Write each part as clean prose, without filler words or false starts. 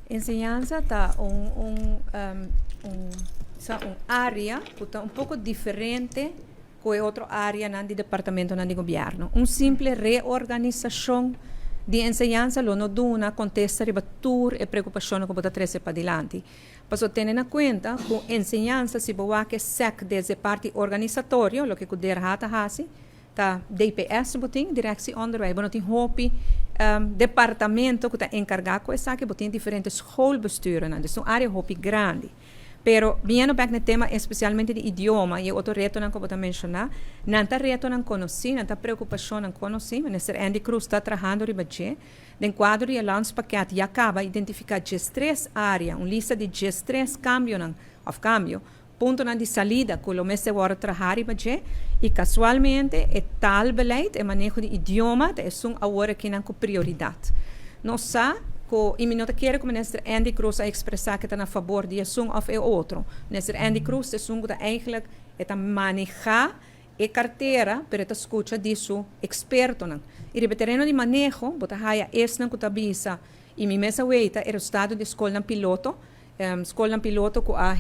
Enseñanza está un área que un poco diferente que otra área del departamento del gobierno. Un simple reorganización de enseñanza lo no duna contesta ribattur e preoccupazione che potete trese per adelante. Passo tenere in cuenta che enseñanza si può anche sec desde parte organisatorio, lo che kuder hata hasi, ta DPS boting, directie onderwijs, boting hopi departamento que está encargado com essa que botem diferentes schoolbesturen, dus een área hopi grande. Pero viendo back no tema especialmente de idioma, e outro reto não como mencionar, nanta reto não conheci, nanta preocupação não conheci, mas Andy Cruz está trabalhando ribaje, den quadro de landspaket já acaba identificar 3 áreas, uma lista de 3 cambio não, of cambio, ponto de salida que o mês agora trabalhar ribaje, e casualmente é tal beleid e manejo de idioma, é agora que não com prioridade. Nós sa e não quero que o ministro Andy Cruz a expressar que está a favor de um of é outro. O ministro Andy Cruz é que eigenlijk é manejar a carteira para a escuta disso experto. E o terreno de manejo, bota haia esse não que tabisa e mi mesa weita é o estado de escola piloto, escola piloto com a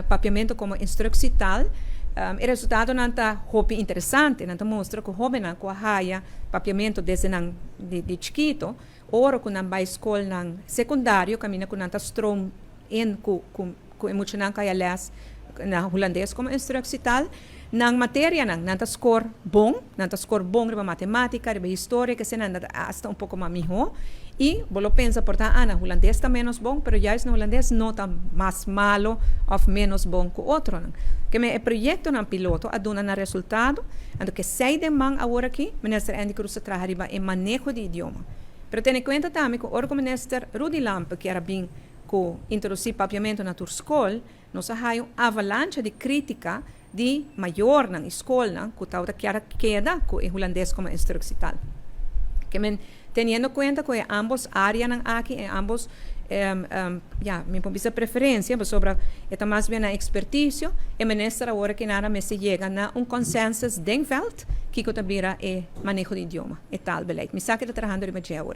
papiamento como instrução tal. O resultado não está hopi interessante, não está mostra que o jovem com a haia papiamento desde de chiquito. Ora com a escola ng secundário caminha com nanta strong in com emocional kaya les na holandês como instrução tal nang matéria nanta score bom riba matemática riba história que se nanda hasta pouco mamiho e bolo pensa porta na holandês está menos bom pero já no holandês não está mais malo ou menos bom que outro que me projeto na piloto aduna na resultado ando que sei de man agora aqui minister Andy Cruz trabalha riba em manejo de idioma. Pero ten en cuenta também que o minister Rudy Lampe, que era bem que introduzir papiamento na tua escola, nós há uma avalanche de crítica de maior na escola, que está queda com o holandês como instrução tal. Que tendo em conta que ambos áreas aqui, ambos me pomisa preferência, sobre é mais bem a expertise, e minister agora que nada me se chega na consenso denkveld, que também é manejo de idioma, é tal beleid. Me sabe que está trabalhando em agora.